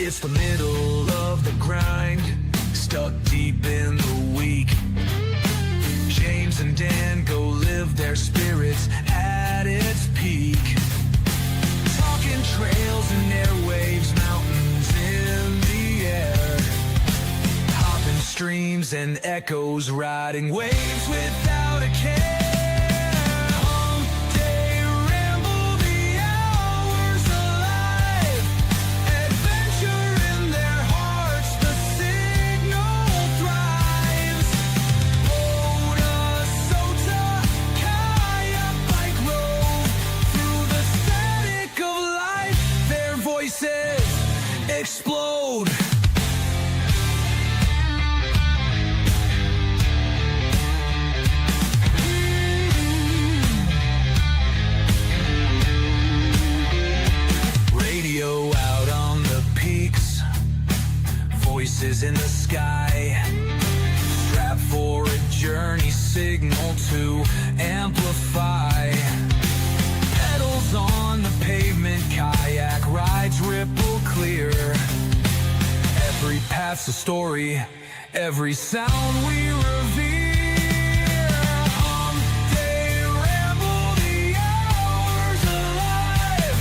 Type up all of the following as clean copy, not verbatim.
It's the middle of the grind, stuck deep in the week. James and Dan go live their spirits at its peak. Talking trails and airwaves, mountains in the air. Hopping streams and echoes, riding waves without a care. Explode. Radio out on the peaks, voices in the sky. Strap for a journey, signal to amplify. Pedals on the pavement, kayak rides ripple clear. Every path's a story, every sound we revere. Hump Day ramble, the hours alive.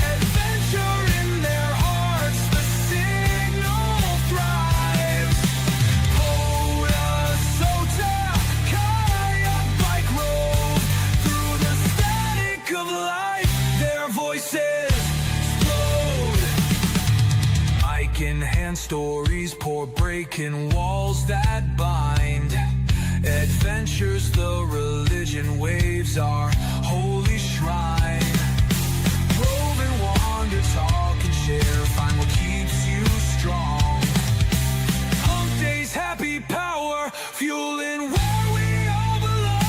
Adventure in their hearts, the signal thrives. POTA, SOTA, kayak, bike rove. Through the static of life, their voices explode. Mic in hand, stories pour, breaking walls that bind. Adventures, the religion, waves our holy shrine. Rove and wander, talk and share, find what keeps you strong. Hump Day's happy power, fueling where we all belong.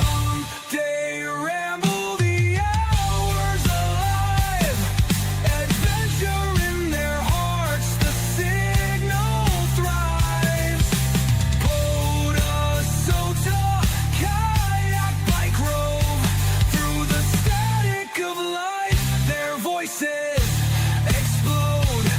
Hump Day ramble, the hours alive. Adventure in their hearts, the signal thrives. POTA, SOTA, kayak, bike rove. Through the static of life, their voices explode.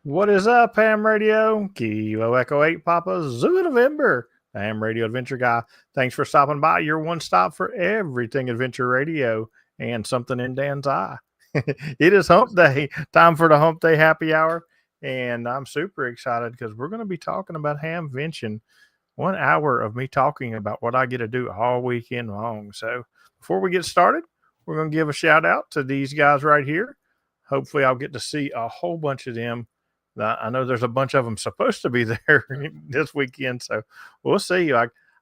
What is up, Ham Radio? Kilo Echo 8 Papa Zoo November. The Ham Radio Adventure Guy. Thanks for stopping by. Your one stop for everything Adventure Radio and something in Dan's eye. It is Hump Day. Time for the Hump Day Happy Hour. And I'm super excited because we're going to be talking about Hamvention. 1 hour of me talking about what I get to do all weekend long. So before we get started, we're going to give a shout out to these guys right here. Hopefully I'll get to see a whole bunch of them. I know there's a bunch of them supposed to be there this weekend, so we'll see.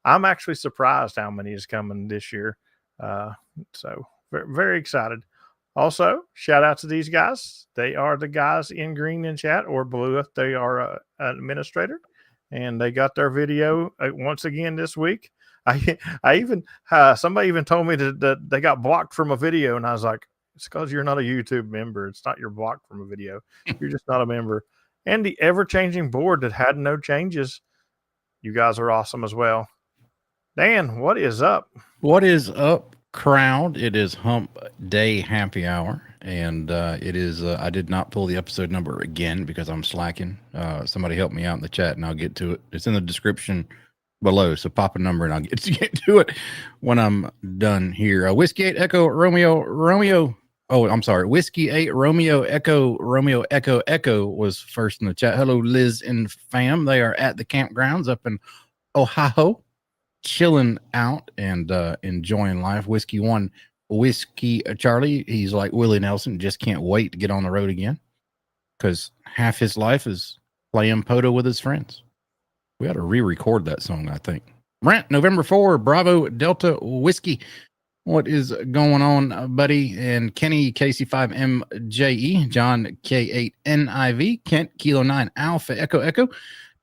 I'm actually surprised how many is coming this year. So very, very excited. Also, shout out to these guys. They are the guys in green in chat or blue if they are an administrator, and they got their video once again this week. I even somebody even told me that they got blocked from a video, and I was like, it's because you're not a YouTube member. It's not you're blocked from a video. You're just not a member. And the ever-changing board that had no changes. You guys are awesome as well. Dan, what is up? What is up, crowd? It is Hump Day Happy Hour, and it is. I did not pull the episode number again because I'm slacking. Somebody help me out in the chat, and I'll get to it. It's in the description below, so pop a number, and I'll get to it when I'm done here. Whiskey 8 Echo Romeo. Oh, I'm sorry. Whiskey 8 Romeo Echo Echo was first in the chat. Hello, Liz and fam. They are at the campgrounds up in Ohio, chilling out and enjoying life. Whiskey 1 Whiskey Charlie. He's like Willie Nelson. Just can't wait to get on the road again because half his life is playing POTA with his friends. We ought to re-record that song, I think. Brent, November 4, Bravo Delta Whiskey. What is going on, buddy? And Kenny, KC5MJE, John, K8NIV, Kent, Kilo 9, Alpha Echo,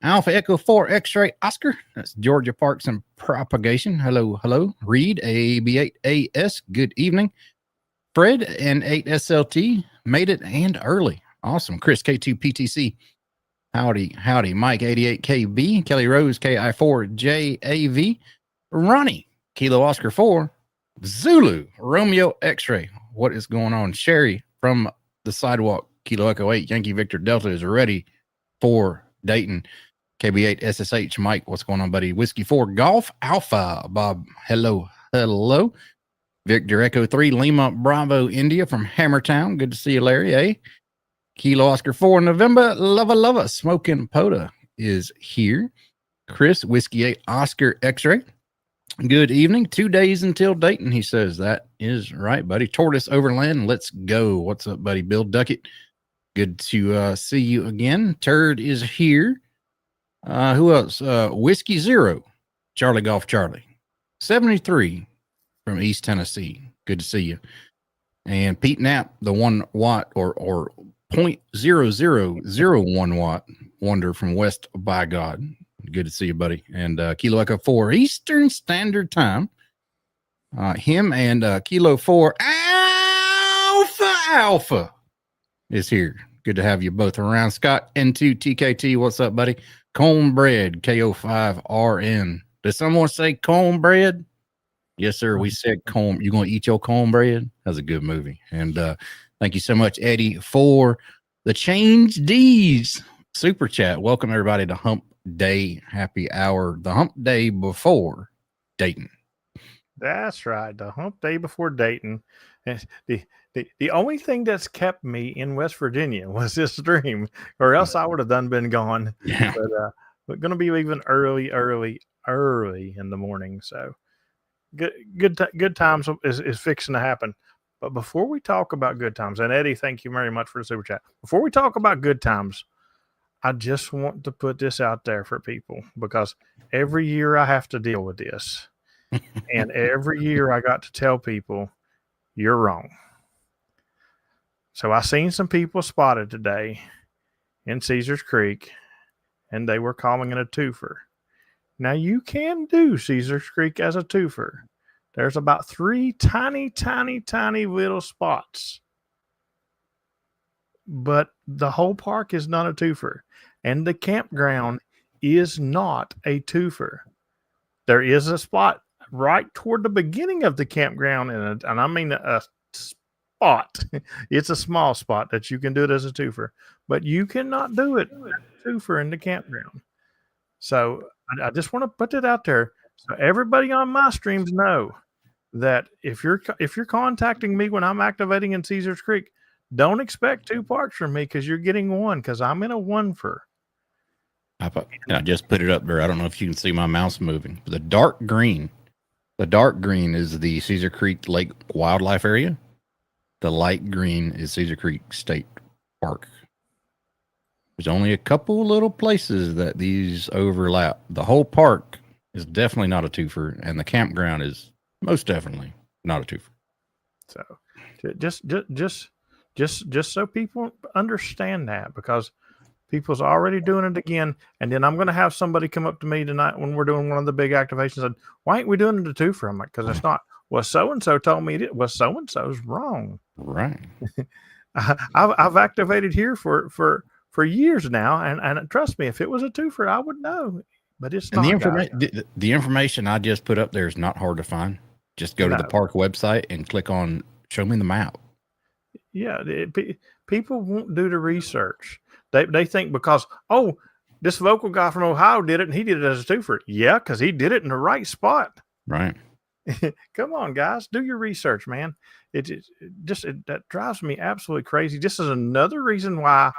Alpha Echo 4, X-Ray, Oscar. That's Georgia Parks and Propagation. Hello. Reed, AB8AS, good evening. Fred and 8SLT made it and early. Awesome. Chris K2PTC. Howdy. Mike 88KB. Kelly Rose KI4JAV. Ronnie Kilo Oscar 4. Zulu Romeo X-Ray. What is going on? Sherry from the sidewalk. Kilo Echo 8. Yankee Victor Delta is ready for Dayton. KB8 SSH. Mike, what's going on, buddy? Whiskey 4 Golf Alpha. Bob, hello. Victor Echo 3 Lima Bravo India from Hammertown. Good to see you, Larry. Kilo Oscar 4 November. Lova. Smoking POTA is here. Chris Whiskey 8 Oscar X-Ray. Good evening. 2 days until Dayton, he says. That is right, buddy. Tortoise Overland. Let's go. What's up, buddy? Bill Duckett. Good to see you again. Turd is here. Who else? Whiskey 0. Charlie Golf Charlie. 73 from East Tennessee. Good to see you. And Pete Knapp, the 1 watt or 0.0001 watt wonder from West by God. Good to see you, buddy. And Kilo Echo 4 Eastern Standard Time. Him and Kilo 4 Alpha is here. Good to have you both around. Scott N2 TKT, what's up, buddy? Cornbread KO5RN. Did someone say cornbread? Yes, sir. We said corn. You going to eat your cornbread? That's a good movie. And thank you so much, Eddie, for the Change D's super chat. Welcome everybody to Hump Day Happy Hour, the Hump Day before Dayton. That's right. The Hump Day before Dayton. And the only thing that's kept me in West Virginia was this dream, or else I would have been gone. Yeah. But going to be leaving early in the morning. So good times is fixing to happen. But before we talk about good times, and Eddie, thank you very much for the super chat. Before we talk about good times, I just want to put this out there for people, because every year I have to deal with this. And every year I got to tell people, you're wrong. So I seen some people spotted today in Caesars Creek, and they were calling it a twofer. Now you can do Caesars Creek as a twofer. There's about 3 tiny little spots. But the whole park is not a twofer. And the campground is not a twofer. There is a spot right toward the beginning of the campground, and I mean a spot. It's a small spot that you can do it as a twofer. But you cannot do it as a twofer in the campground. So I just want to put it out there so everybody on my streams know that if you're contacting me when I'm activating in Caesars Creek, don't expect 2 parks from me, because you're getting 1, because I'm in a 1-fer. I just put it up there. I don't know if you can see my mouse moving. The dark green is the Caesar Creek Lake Wildlife Area. The light green is Caesar Creek State Park. There's only a couple little places that these overlap. The whole park is definitely not a twofer, and the campground is most definitely not a twofer. So just so people understand that, because people's already doing it again. And then I'm going to have somebody come up to me tonight when we're doing one of the big activations and, why ain't we doing it a twofer? I'm like, because it's not. Well, so-and-so told me it was. So-and-so's wrong. Right. I've activated here for years now, and trust me, if it was a twofer, I would know. But it's not. The information I just put up there is not hard to find. Just go to the park website and click on Show Me the Map. Yeah, people won't do the research. They think because, this local guy from Ohio did it and he did it as a twofer. Yeah, because he did it in the right spot. Right. Come on, guys, do your research, man. That drives me absolutely crazy. This is another reason why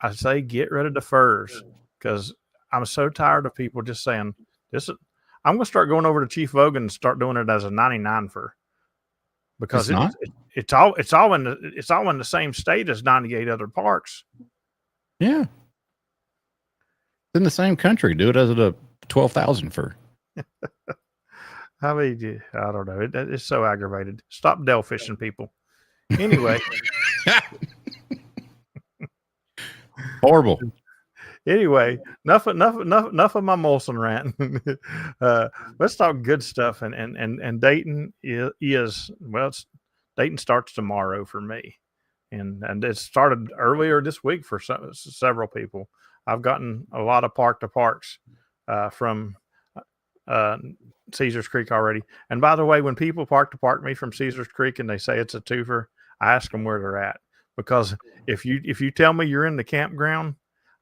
I say get rid of the furs, because I'm so tired of people just saying this. I'm going to start going over to Chief Vogan and start doing it as a 99 fur, because it's all in the same state as 98 other parks. Yeah, it's in the same country. Do it as a 12,000 fur. I mean, I don't know. It's so aggravated. Stop Dell fishing, people. Anyway. Horrible. Anyway, enough of my Molson rant. Let's talk good stuff. And Dayton is Dayton starts tomorrow for me, and it started earlier this week for several people. I've gotten a lot of park to parks from Caesars Creek already. And by the way, when people park to park me from Caesars Creek and they say it's a twofer, I ask them where they're at, because if you tell me you're in the campground,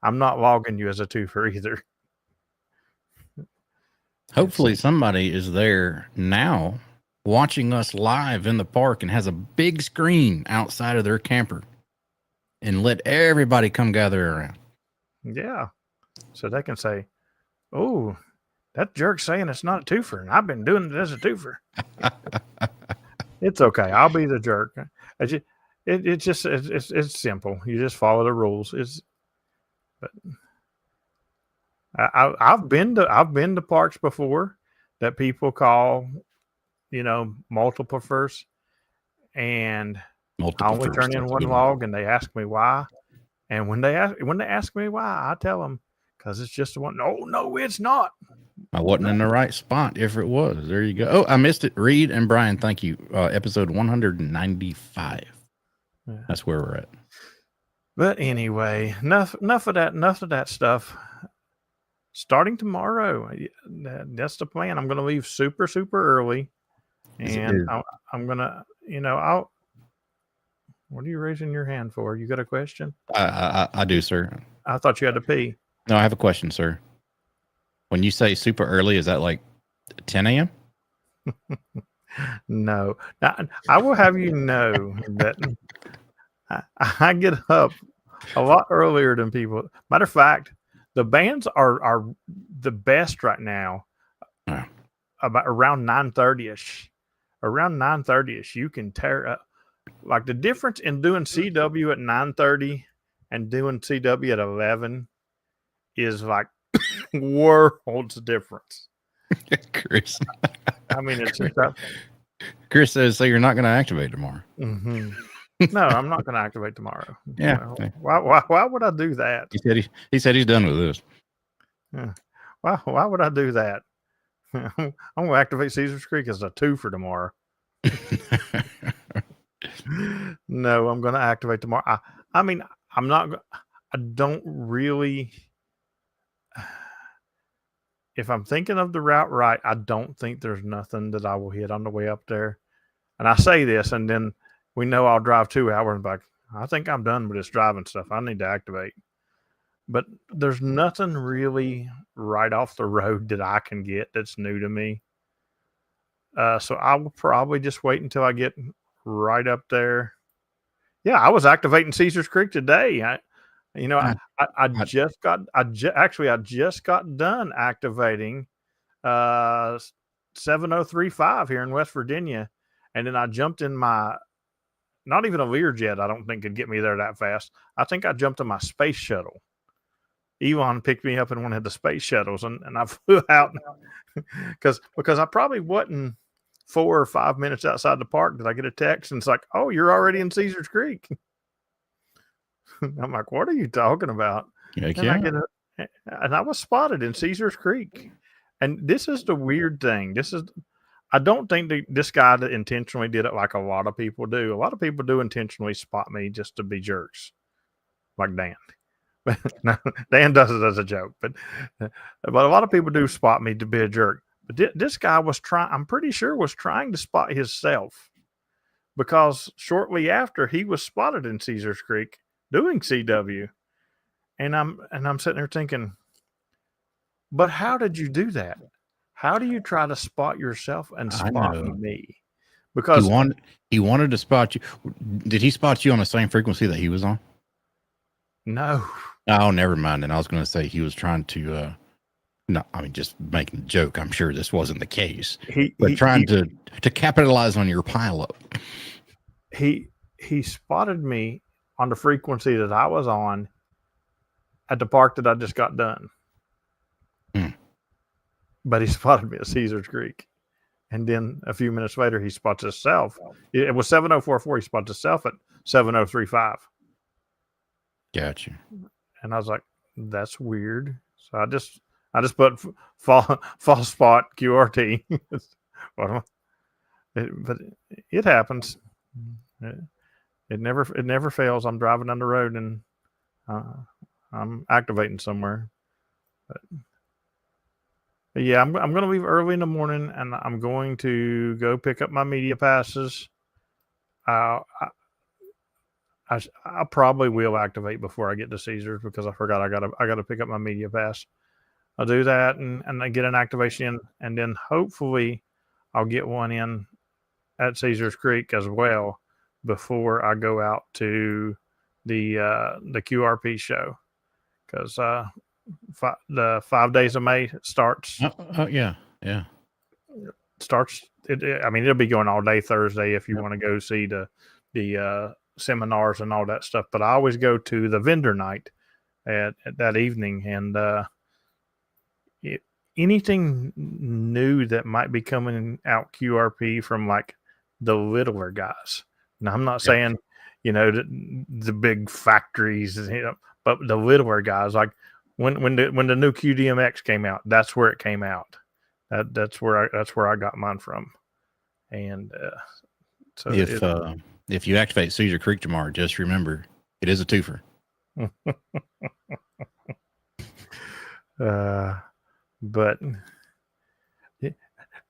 I'm not logging you as a twofer either. Hopefully somebody is there now watching us live in the park and has a big screen outside of their camper and let everybody come gather around. Yeah. So they can say, oh, that jerk's saying it's not a twofer, and I've been doing it as a twofer. It's okay. I'll be the jerk. It's simple. You just follow the rules. But I've been to parks before that people call, multiple first, and I only turn in one log, and they ask me why. And when they ask me why, I tell them, because it's just one. No, it's not. I wasn't in the right spot. If it was, there you go. Oh, I missed it. Reed and Brian, thank you. Episode 195. Yeah. That's where we're at. But anyway, enough of that stuff. Starting tomorrow, that's the plan. I'm going to leave super, super early, and I'm going to, what are you raising your hand for? You got a question? I do, sir. I thought you had to pee. No, I have a question, sir. When you say super early, is that like 10 a.m.? No. Now, I will have you know that I get up a lot earlier than people. Matter of fact, the bands are the best right now. About around 9:30ish. Around 9:30ish, you can tear up. Like the difference in doing CW at 9:30 and doing CW at 11 is like worlds difference. Chris. I mean, it's just that. Chris says, so you're not going to activate tomorrow. Mm-hmm. No, I'm not going to activate tomorrow. Yeah. Why would I do that? He said he's done with this. Yeah. Why would I do that? I'm going to activate Caesars Creek as a 2 for tomorrow. No, I'm going to activate tomorrow. I mean, I don't really. If I'm thinking of the route right, I don't think there's nothing that I will hit on the way up there. And I say this, and then we know I'll drive 2 hours back. I think I'm done with this driving stuff. I need to activate. But there's nothing really right off the road that I can get that's new to me. So I will probably just wait until I get right up there. Yeah, I was activating Caesars Creek today. I just got done activating 7035 here in West Virginia, and then I jumped in my, not even a Learjet, I don't think could get me there that fast. I think I jumped in my space shuttle. Elon picked me up in one of the space shuttles, and I flew out because I probably wasn't 4 or 5 minutes outside the park. Did I get a text? And it's like, oh, you're already in Caesars Creek. I'm like, what are you talking about? And I was spotted in Caesars Creek. And this is the weird thing. I don't think this guy that intentionally did it like a lot of people do. A lot of people do intentionally spot me just to be jerks, like Dan. No, Dan does it as a joke, but a lot of people do spot me to be a jerk. But this guy I'm pretty sure was trying to spot himself, because shortly after he was spotted in Caesars Creek doing CW, and I'm sitting there thinking, but how did you do that? How do you try to spot yourself and spot me? Because he wanted to spot you. Did he spot you on the same frequency that he was on? No. Oh, never mind. And I was going to say he was trying to, just making a joke. I'm sure this wasn't the case. Trying to capitalize on your pileup. He spotted me on the frequency that I was on at the park that I just got done. But he spotted me at Caesars Creek. And then a few minutes later, he spots himself. It was 7044. He spots himself at 7035. Gotcha. And I was like, that's weird. So I just put false spot QRT. But it happens. It never fails. I'm driving down the road and I'm activating somewhere. But yeah, I'm going to leave early in the morning, and I'm going to go pick up my media passes. I probably will activate before I get to Caesars because I forgot I gotta pick up my media pass. I'll do that and I get an activation in, and then hopefully I'll get one in at Caesars Creek as well before I go out to the QRP show, because the 5 days of May starts. Yeah. I mean, it'll be going all day Thursday if you want to go see the seminars and all that stuff. But I always go to the vendor night at that evening, and anything new that might be coming out QRP from like the littler guys. Now, I'm not saying, the big factories, but the littler guys, like when the new QDMX came out, that's where it came out. That's where I got mine from. And so if you activate Cedar Creek tomorrow, just remember it is a twofer. But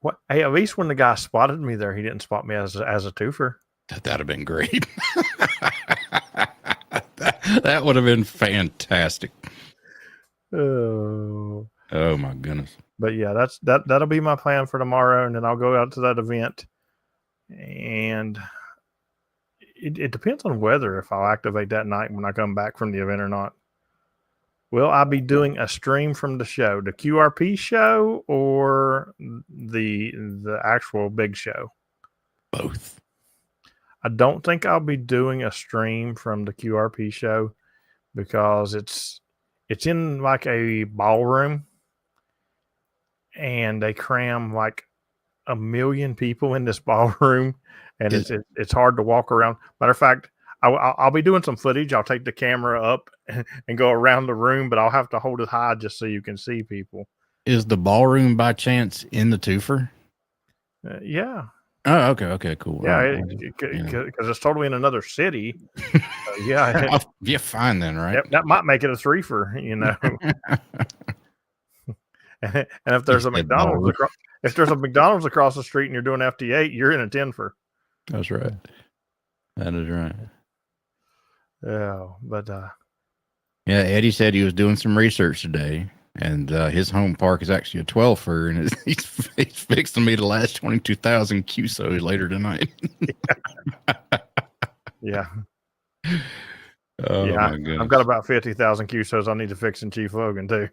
what? Hey, at least when the guy spotted me there, he didn't spot me as a twofer. That'd have been great. that would have been fantastic. Oh my goodness. But yeah, that'll be my plan for tomorrow, and then I'll go out to that event. And it depends on weather if I'll activate that night when I come back from the event or not. Will I be doing a stream from the show, the QRP show, or the actual big show? Both. I don't think I'll be doing a stream from the QRP show because it's in like a ballroom, and they cram like 1 million people in this ballroom, and it's hard to walk around. Matter of fact, I'll be doing some footage. I'll take the camera up and go around the room, but I'll have to hold it high just so you can see people. Is the ballroom by chance in the twofer? Yeah. Oh, okay, cool. Yeah, because it's totally in another city. Yeah. Yeah, fine then, right? That might make it a threefer, And if there's a McDonald's across the street and you're doing FT8, you're in a 10-fer. That's right. That is right. Yeah, but yeah, Eddie said he was doing some research today, and his home park is actually a 12-fer, and he's fixing me the last 22,000 QSOs later tonight. Yeah. Oh, yeah, my goodness. I've got about 50,000 QSOs I need to fix in Chief Logan too.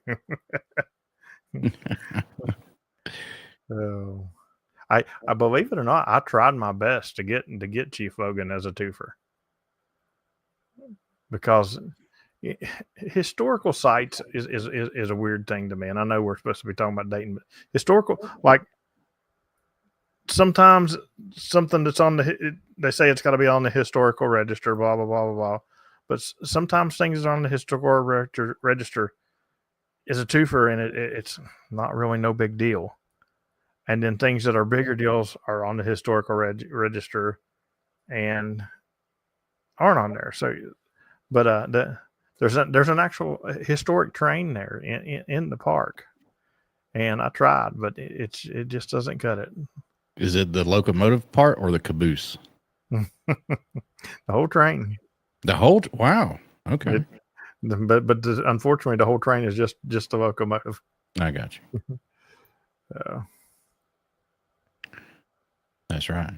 Oh, I believe it or not, I tried my best to get Chief Logan as a twofer, because historical sites is a weird thing to me. And I know we're supposed to be talking about Dayton, but historical, like sometimes something that's they say it's got to be on the historical register, blah, blah, blah, blah, blah. But sometimes things that are on the historical register is a twofer, and it's not really no big deal. And then things that are bigger deals are on the historical register and aren't on there. So, but there's an actual historic train there in the park, and I tried, but it just doesn't cut it. Is it the locomotive part or the caboose? The whole train. Wow. Okay. But unfortunately, the whole train is just the locomotive. I got you. That's right.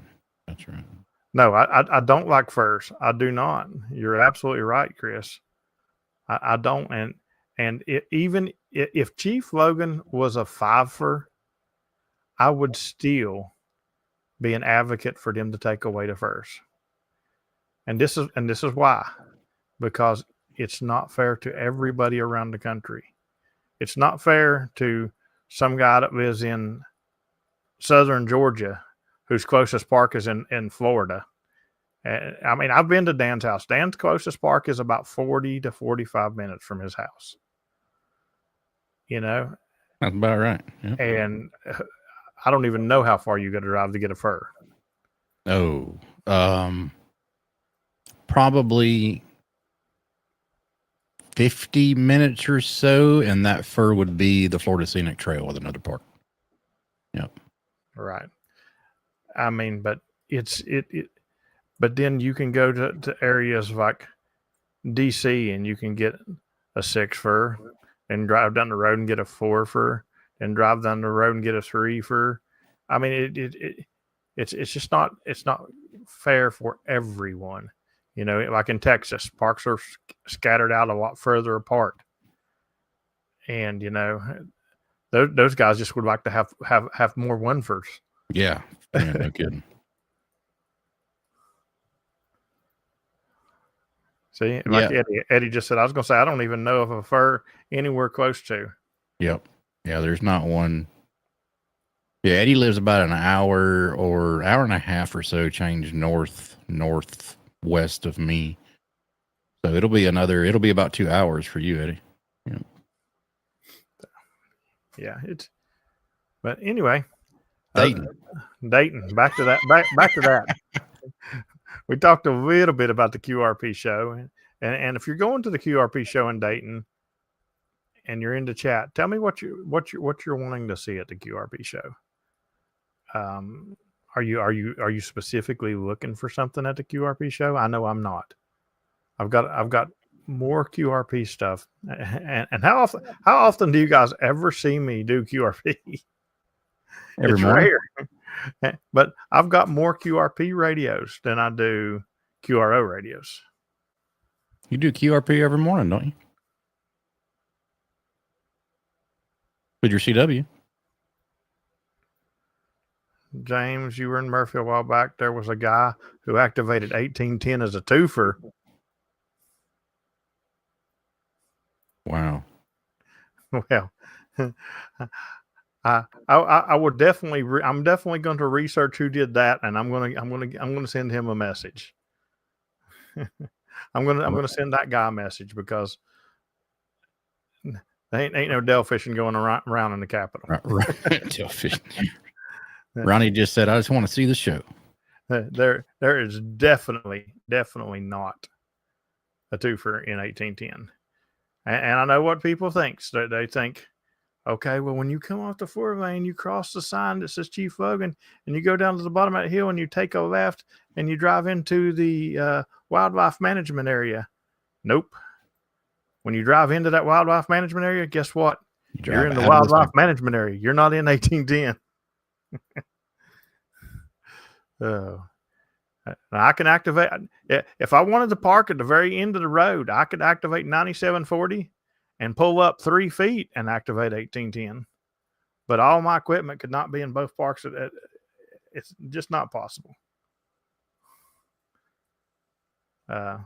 No, I don't like furs. I do not. You're absolutely right, Chris. I don't. And even if Chief Logan was a 5-fer, I would still be an advocate for them to take away the furs. And this is why, because it's not fair to everybody around the country. It's not fair to some guy that lives in southern Georgia whose closest park is in Florida. I mean, I've been to Dan's house. Dan's closest park is about 40 to 45 minutes from his house. That's about right. Yep. And I don't even know how far you got to drive to get a fur. Oh, Probably 50 minutes or so, and that fur would be the Florida Scenic Trail with another park. Yep. Right. I mean, but but then you can go to areas like DC and you can get a 6 fur and drive down the road and get a 4 fur and drive down the road and get a 3 fur. I mean, it's just not fair for everyone. You know, like in Texas, parks are scattered out a lot further apart. And, you know, those guys just would like to have more 1 furs. Yeah. Yeah, no kidding. See, like Eddie just said, I was going to say, I don't even know of a fur anywhere close to. Yep. Yeah, there's not one. Yeah, Eddie lives about an hour or hour and a half or so change northwest of me. So it'll be about 2 hours for you, Eddie. Yep. Yeah, but anyway, Dayton. Back to that. We talked a little bit about the QRP show, and if you're going to the QRP show in Dayton, and you're in the chat, tell me what you're wanting to see at the QRP show. Are you specifically looking for something at the QRP show? I know I'm not. I've got more QRP stuff, and how often do you guys ever see me do QRP? Every morning. Rare. But I've got more QRP radios than I do QRO radios. You do QRP every morning, don't you? With your CW. James, you were in Murphy a while back. There was a guy who activated 1810 as a twofer. Wow. Well, I would definitely. I'm definitely going to research who did that, and I'm going to send him a message. I'm going to send that guy a message because there ain't no Dell fishing going around in the Capitol. Right. Dell fishing. Ronnie just said, "I just want to see the show." There is definitely not a twofer in 1810, and I know what people think. So they think, okay, well, when you come off the 4-lane, you cross the sign that says Chief Logan, and you go down to the bottom of that hill, and you take a left, and you drive into the wildlife management area. Nope. When you drive into that wildlife management area, guess what? You're in the wildlife management area. You're not in 1810. I can activate. If I wanted to park at the very end of the road, I could activate 9740 and pull up 3 feet and activate 1810. But all my equipment could not be in both parks. It's just not possible. I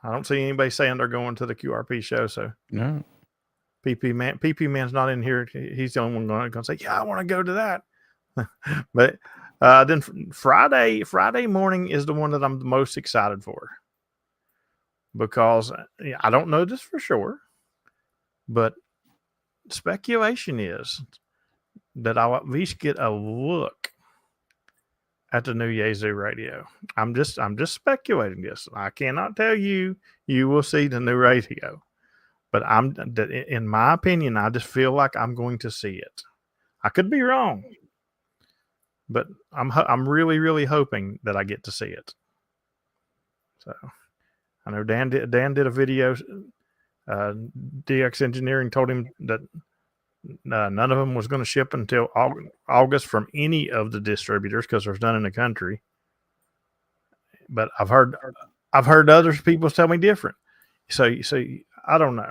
don't see anybody saying they're going to the QRP show. So no, PP Man's not in here. He's the only one going to say, yeah, I want to go to that. But then Friday morning is the one that I'm the most excited for, because I don't know this for sure, but speculation is that I'll at least get a look at the new Yazoo radio. I'm just speculating this. I cannot tell you will see the new radio, but in my opinion, I just feel like I'm going to see it. I could be wrong, but I'm really, really hoping that I get to see it. So I know Dan did a video. DX Engineering told him that none of them was going to ship until August from any of the distributors, because there's none in the country. But I've heard other people tell me different. So I don't know.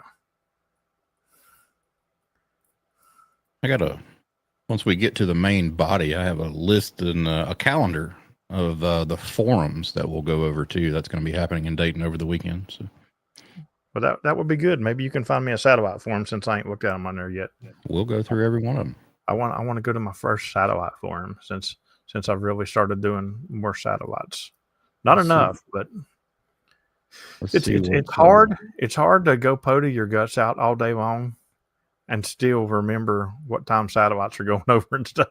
Once we get to the main body, I have a list and a calendar of the forums that we'll go over too. That's going to be happening in Dayton over the weekend. So, well, that would be good. Maybe you can find me a satellite forum, since I ain't looked at them on there yet. We'll go through every one of them. I want to go to my first satellite forum since I've really started doing more satellites. Not enough, but it's hard. It's hard to go POTA your guts out all day long and still remember what time satellites are going over and stuff.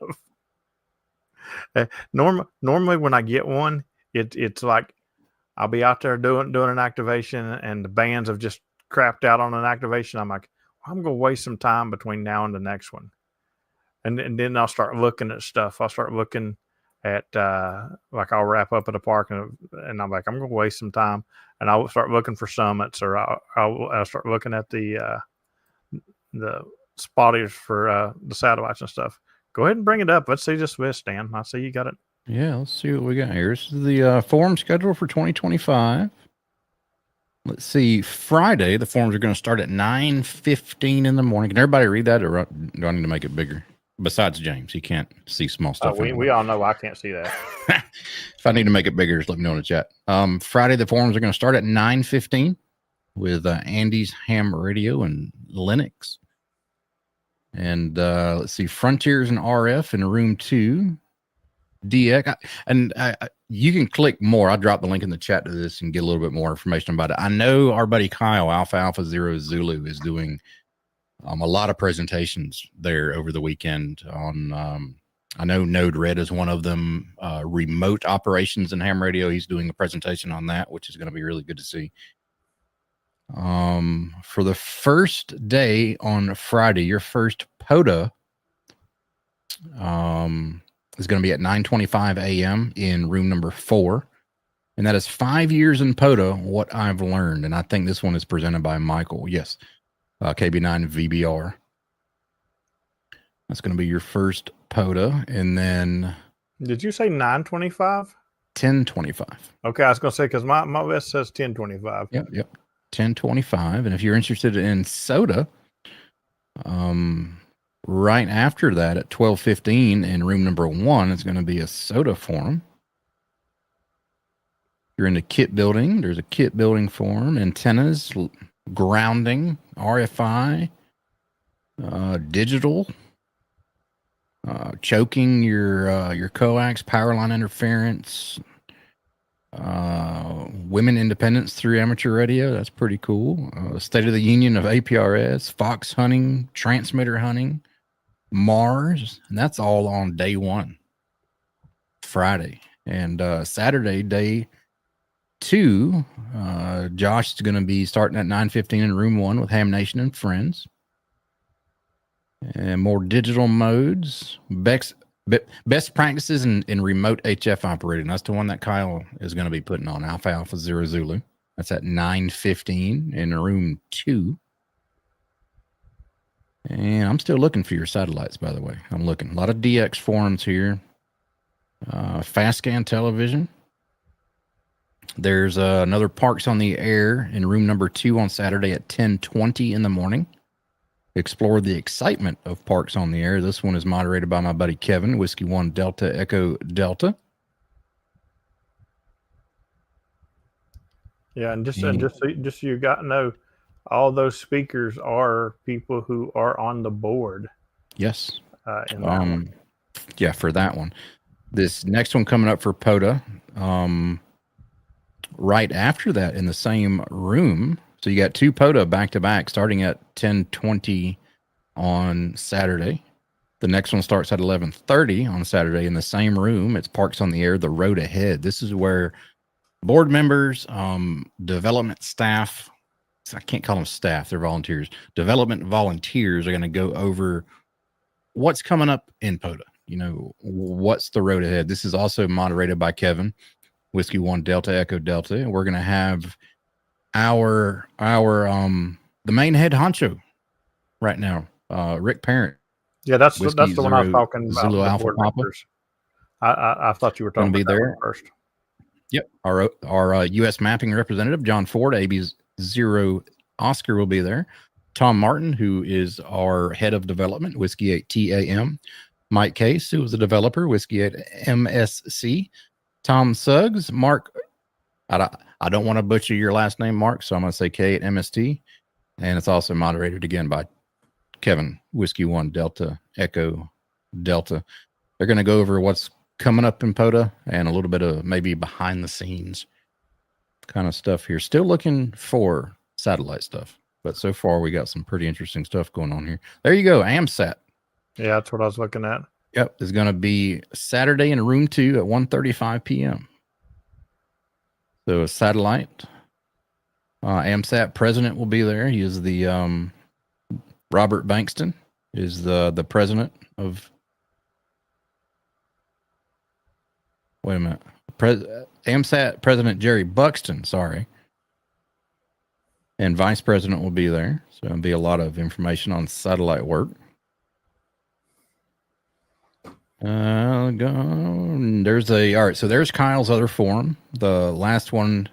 Normally when I get one, it's like I'll be out there doing an activation, and the bands have just crapped out on an activation. I'm like, I'm going to waste some time between now and the next one, and then I'll start looking at stuff. I'll start looking at like I'll wrap up at a park, and I'm like, I'm going to waste some time, and I'll start looking for summits, or I'll start looking at the spotters for the satellites and stuff. Go ahead and bring it up. Let's see this list, Dan. I see you got it. Yeah, let's see what we got here. This is the forum schedule for 2025. Let's see. Friday, the forums are going to start at 9:15 in the morning. Can everybody read that, or do I need to make it bigger? Besides James, he can't see small stuff. We all know I can't see that. If I need to make it bigger, just let me know in the chat. Friday, the forums are going to start at 9:15 with Andy's Ham Radio and Linux. And let's see, Frontiers and RF in room 2. DX, you can click more. I'll drop the link in the chat to this and get a little bit more information about it. I know our buddy Kyle, Alpha Zero Zulu, is doing a lot of presentations there over the weekend on I know Node Red is one of them. Remote operations in ham radio, he's doing a presentation on that, which is going to be really good to see. For the first day on Friday, your first POTA is going to be at 9:25 a.m. in room number 4. And that is 5 years in POTA, what I've learned. And I think this one is presented by Michael. Yes. KB9 VBR. That's going to be your first POTA. And then... Did you say 9:25? 10:25. Okay, I was going to say, because my list says 10:25. Yep. 10:25. And if you're interested in soda, right after that at 12:15 in room number 1, it's going to be a soda forum. You're in the kit building. There's a kit building forum, antennas, grounding, RFI, digital, choking your coax, power line interference, women independence through amateur radio. That's pretty cool. State of the Union of APRS, fox hunting, transmitter hunting, Mars, and that's all on day 1, Friday. And Saturday, day 2, Josh is going to be starting at 9:15 in room 1 with Ham Nation and Friends. And more digital modes, best practices in remote HF operating. That's the one that Kyle is going to be putting on, Alpha Zero Zulu. That's at 9:15 in room 2. And I'm still looking for your satellites, by the way. I'm looking. A lot of DX forums here. Fast scan television. There's another Parks on the Air in room number 2 on Saturday at 10:20 in the morning. Explore the excitement of Parks on the Air. This one is moderated by my buddy Kevin, Whiskey 1 Delta Echo Delta. Yeah, and just so you got to know, all those speakers are people who are on the board. Yes. In that one. Yeah, for that one. This next one coming up for POTA. Right after that, in the same room. So you got 2 POTA back to back, starting at 10:20 on Saturday. The next one starts at 11:30 on Saturday in the same room. It's Parks on the Air, The Road Ahead. This is where board members, development staff, I can't call them staff, they're volunteers. Development volunteers are going to go over what's coming up in POTA. You know, what's the road ahead. This is also moderated by Kevin, Whiskey 1 Delta Echo Delta. And we're going to have our the main head honcho right now, Rick Parent. Yeah, that's the one I was talking about. Zulu Alpha Papa. I thought you were talking about that first. Yep. Our U.S. mapping representative, John Ford, AB0 Oscar, will be there. Tom Martin, who is our head of development, Whiskey 8 TAM. Mike Case, who is a developer, Whiskey 8 MSC. Tom Suggs, Mark, I don't want to butcher your last name, Mark, so I'm going to say K8 MST. And it's also moderated again by Kevin, Whiskey 1 Delta Echo Delta. They're going to go over what's coming up in POTA and a little bit of maybe behind the scenes kind of stuff here. Still looking for satellite stuff, but so far we got some pretty interesting stuff going on here. There you go, AMSAT. Yeah, that's what I was looking at. Yep, it's going to be Saturday in room 2 at 1:35 p.m. So a satellite. AMSAT president will be there. He is the Robert Bankston is the president of. Wait a minute. AMSAT president Jerry Buxton. Sorry. And vice president will be there. So it'll be a lot of information on satellite work. There's all right. So there's Kyle's other forum. The last one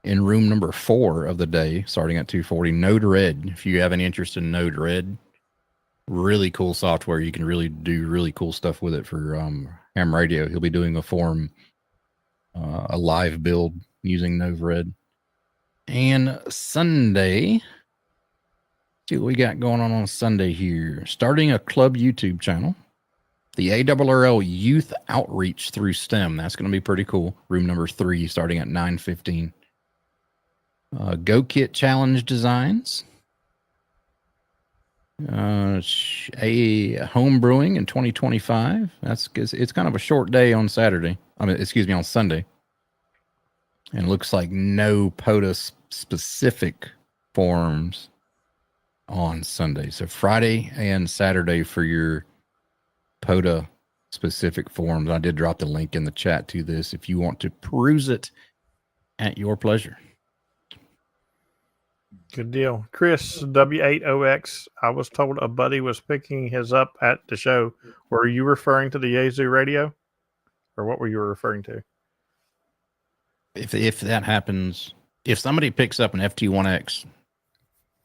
in room number 4 of the day, starting at 2:40. Node-RED. If you have any interest in Node-RED, really cool software. You can really do really cool stuff with it for ham radio. He'll be doing a forum, a live build using Node-RED. And Sunday, see what we got going on Sunday here. Starting a club YouTube channel. The ARRL Youth Outreach through STEM. That's going to be pretty cool. Room number 3, starting at 9:15. Go Kit Challenge Designs. A home brewing in 2025. It's kind of a short day on Saturday. On Sunday. And it looks like no POTA specific forums on Sunday. So Friday and Saturday for your POTA specific forums. I did drop the link in the chat to this if you want to peruse it at your pleasure. Good deal. Chris, W8OX, I was told a buddy was picking his up at the show. Were you referring to the Yazoo radio? Or what were you referring to? If that happens, if somebody picks up an FT1X,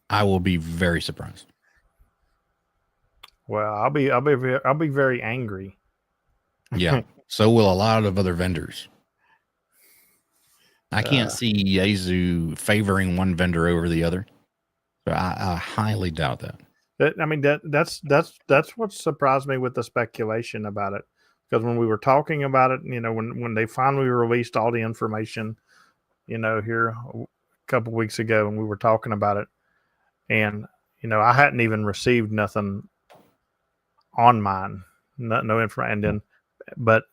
I will be very surprised. Well, I'll be very angry. Yeah. So will a lot of other vendors. I can't see Yazoo favoring one vendor over the other. So I highly doubt that. That's what surprised me with the speculation about it. Because when we were talking about it, when they finally released all the information, here a couple weeks ago, and we were talking about it, and I hadn't even received nothing on mine, no information. But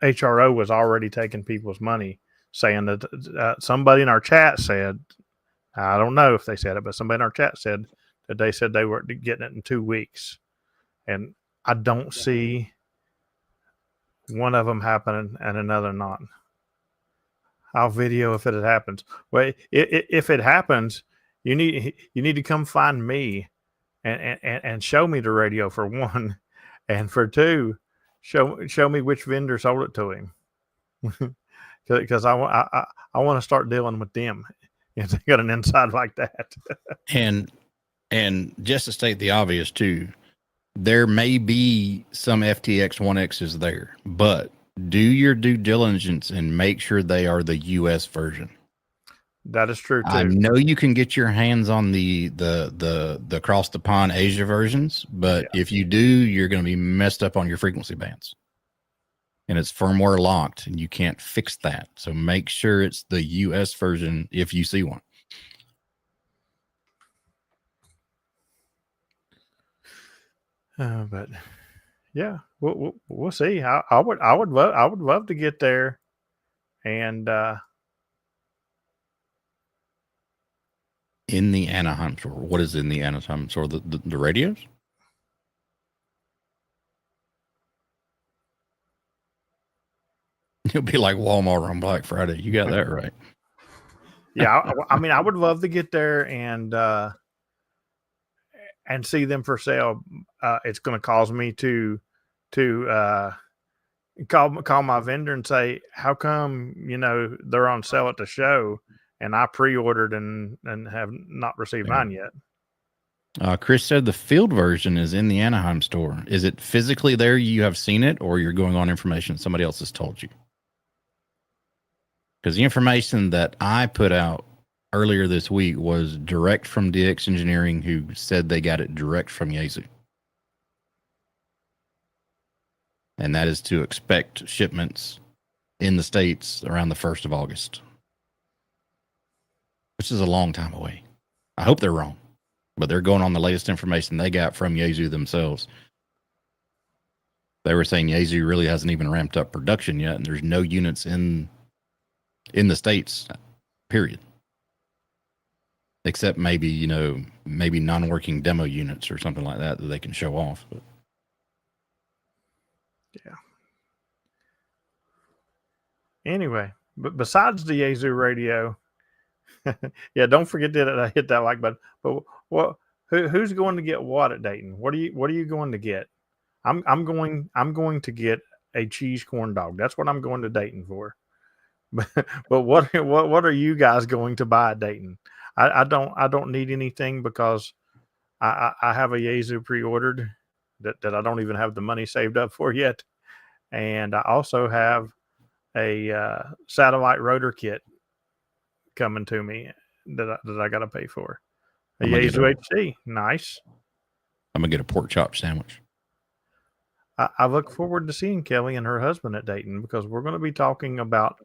HRO was already taking people's money, saying that somebody in our chat said, I don't know if they said it, but somebody in our chat said that they said they were getting it in 2 weeks, and I don't see one of them happening and another not. I'll video if it happens. Well, if it happens, you need to come find me and show me the radio for one, and for two, show me which vendor sold it to him, because I want to start dealing with them if they got an inside like that. and just to state the obvious too, there may be some FTX 1Xs there, but do your due diligence and make sure they are the US version. That is true too. I know you can get your hands on the across the pond Asia versions, but if you do, you're going to be messed up on your frequency bands. And it's firmware locked and you can't fix that. So make sure it's the US version if you see one. But yeah, we'll see. I would love to get there, and in the Anaheim store. What is in the Anaheim store? The radios? It'll be like Walmart on Black Friday. You got that right. Yeah, I mean, I would love to get there and see them for sale. It's going to cause me to call my vendor and say, how come they're on sale at the show and I pre-ordered and have not received mine yet. Chris said the field version is in the Anaheim store. Is it physically there? You have seen it, or you're going on information somebody else has told you? Because the information that I put out earlier this week was direct from DX Engineering, who said they got it direct from Yazoo. And that is to expect shipments in the States around the 1st of August, which is a long time away. I hope they're wrong, but they're going on the latest information they got from Yazoo themselves. They were saying Yazoo really hasn't even ramped up production yet, and there's no units in in the States, period. Except maybe, maybe non-working demo units or something like that they can show off. But. Yeah. Anyway, but besides the Yazoo radio, yeah, don't forget that I hit that like button. But who's going to get what at Dayton? What are you going to get? I'm going to get a cheese corn dog. That's what I'm going to Dayton for. But what are you guys going to buy at Dayton? I don't need anything because I have a Yazoo pre-ordered that I don't even have the money saved up for yet, and I also have a satellite rotor kit coming to me that I got to pay for. A Yazoo HC, nice. I'm gonna get a pork chop sandwich. I look forward to seeing Kelly and her husband at Dayton because we're going to be talking about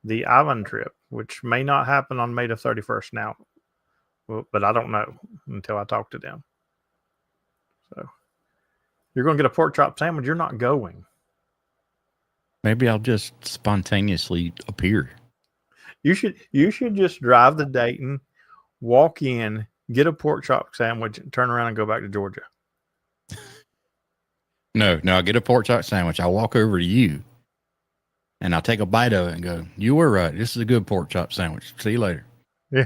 the island trip, which may not happen on May the 31st now, but I don't know until I talk to them. So you're going to get a pork chop sandwich. You're not going. Maybe I'll just spontaneously appear. You should just drive to Dayton, walk in, get a pork chop sandwich, and turn around and go back to Georgia. No, I'll get a pork chop sandwich. I'll walk over to you and I'll take a bite of it and go, you were right. This is a good pork chop sandwich. See you later. Yeah.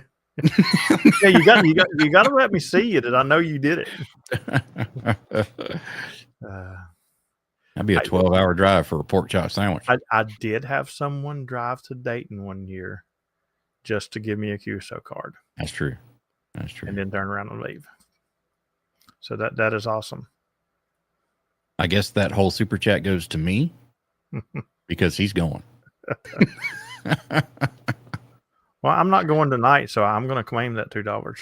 Yeah, you got to let me see it, and I know you did it. That'd be a 12-hour drive for a pork chop sandwich. I did have someone drive to Dayton one year just to give me a QSO card. That's true. And then turn around and leave. So that is awesome. I guess that whole super chat goes to me because he's going. Well, I'm not going tonight, so I'm going to claim that $2.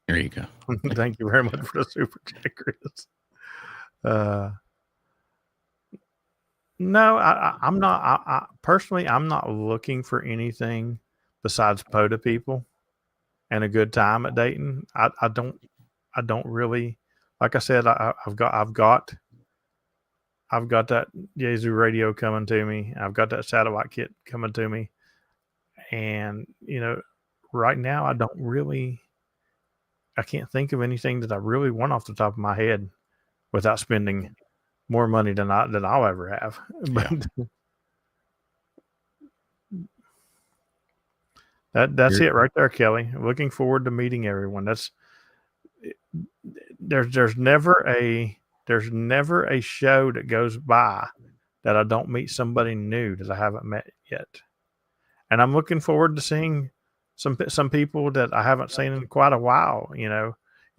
There you go. Thank you very much for the super chat, Chris. No, I'm not. Personally, I'm not looking for anything besides POTA people and a good time at Dayton. I don't really, like I said, I've got that Yazoo radio coming to me. I've got that satellite kit coming to me. And, right now I can't think of anything that I really want off the top of my head without spending more money than I'll ever have. But that's it right there, Kelly. Looking forward to meeting everyone. There's never a show that goes by that I don't meet somebody new that I haven't met yet. And I'm looking forward to seeing some people that I haven't seen in quite a while.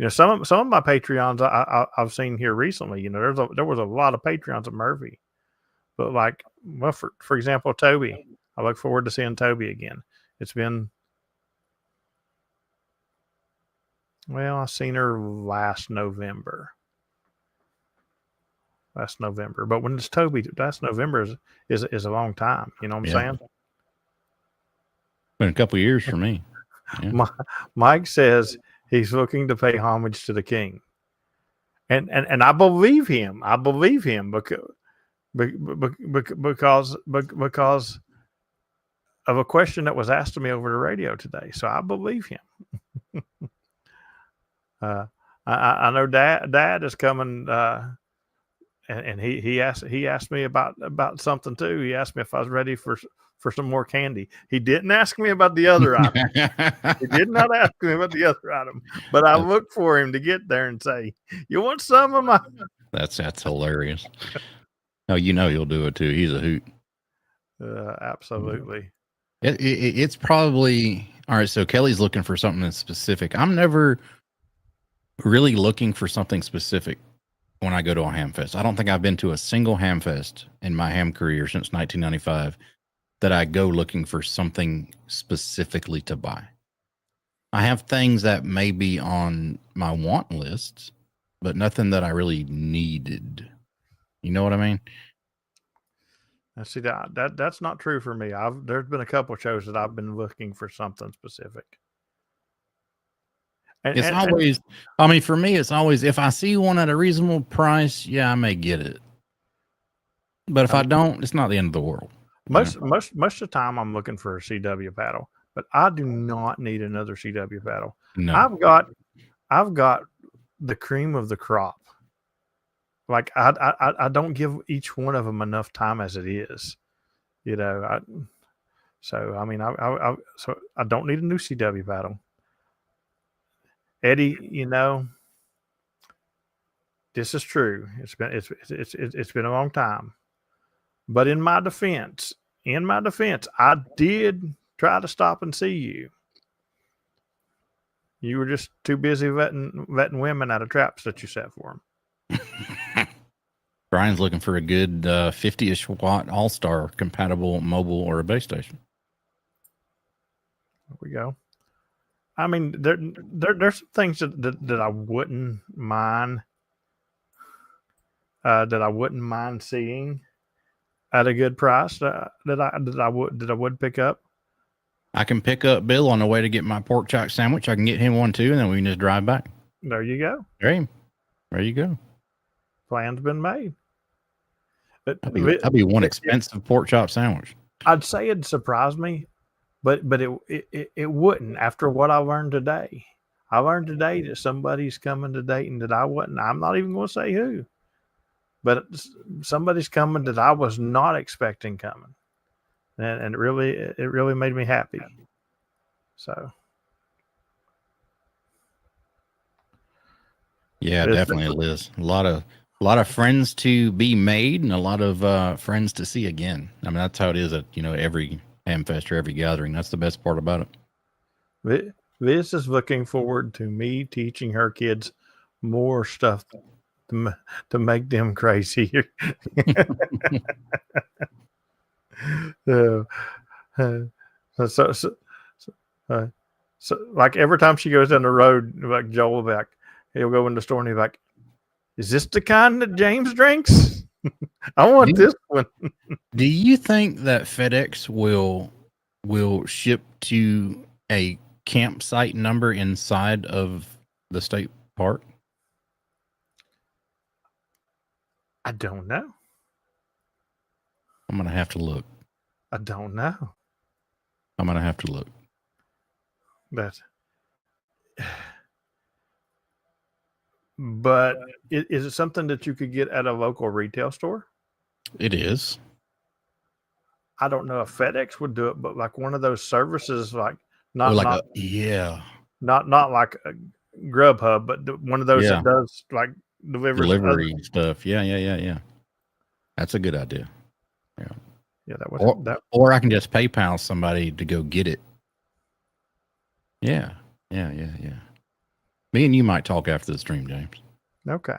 Some of my Patreons I've seen here recently. There was a lot of Patreons at Murphy, but for example, Toby. I look forward to seeing Toby again. It's been, I seen her last November. But when it's Toby, last November is a long time. You know what I'm saying? Been a couple of years for me. Yeah. Mike says he's looking to pay homage to the king, and I believe him. Because of a question that was asked to me over the radio today. So I believe him. I know Dad is coming. And he asked me about something too. He asked me if I was ready for some more candy. He didn't ask me about the other item. He did not ask me about the other item. But I looked for him to get there and say, "You want some of my?" That's hilarious. No, he'll do it too. He's a hoot. Absolutely. It's probably all right. So Kelly's looking for something that's specific. I'm never really looking for something specific. When I go to a Hamfest, I don't think I've been to a single Hamfest in my ham career since 1995 that I go looking for something specifically to buy. I have things that may be on my want lists, but nothing that I really needed. You know what I mean? I see that's not true for me. There's been a couple of shows that I've been looking for something specific. For me, it's always, if I see one at a reasonable price, yeah, I may get it. But if I don't, it's not the end of the world. Most of the time, I'm looking for a CW paddle, but I do not need another CW paddle. No. I've got the cream of the crop. Like I don't give each one of them enough time as it is, you know. So I don't need a new CW paddle. Eddie, you know, this is true. It's been a long time, but in my defense, I did try to stop and see you. You were just too busy vetting women out of traps that you set for them. Brian's looking for a good 50-ish watt all-star compatible mobile or a base station. There we go. I mean, there's some things that I wouldn't mind seeing at a good price that I would pick up. I can pick up Bill on the way to get my pork chop sandwich. I can get him one too, and then we can just drive back. There you go. There you go. Plan's been made. That'd be one expensive pork chop sandwich. I'd say it'd surprise me, but it wouldn't after what I learned today. I learned today that somebody's coming to Dayton that I wasn't. I'm not even going to say who, but somebody's coming that I was not expecting coming, and it really made me happy. So. Yeah, definitely, Liz. A lot of friends to be made and a lot of friends to see again. I mean, that's how it is at, every Hamfest or every gathering. That's the best part about it. Liz is looking forward to me teaching her kids more stuff to make them crazy. So like every time she goes down the road, like Joel back, he'll go in the store and he's like, "Is this the kind that James drinks? I want this one." Do you think that FedEx will ship to a campsite number inside of the state park? I don't know. I'm going to have to look. I don't know. I'm going to have to look. But is it something that you could get at a local retail store? It is. I don't know if FedEx would do it, but like one of those services, like not like a Grubhub, but one of those that does like delivery stuff. Yeah. That's a good idea. Yeah, that was or I can just PayPal somebody to go get it. Yeah. Me and you might talk after the stream, James. Okay.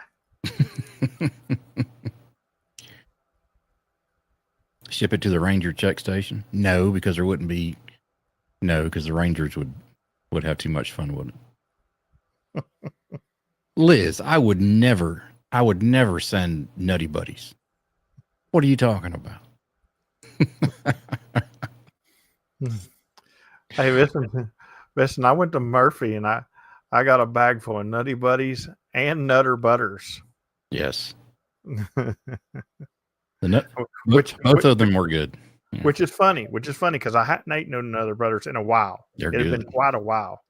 Ship it to the Ranger check station? No, because there wouldn't be. No, because the Rangers would have too much fun with it. Liz, I would never send Nutty Buddies. What are you talking about? Hey, listen. I went to Murphy and I got a bag full of Nutty Buddies and Nutter Butters. Yes. Both of them were good. Yeah. Which is funny because I hadn't eaten no Nutter Butters in a while. It had been quite a while.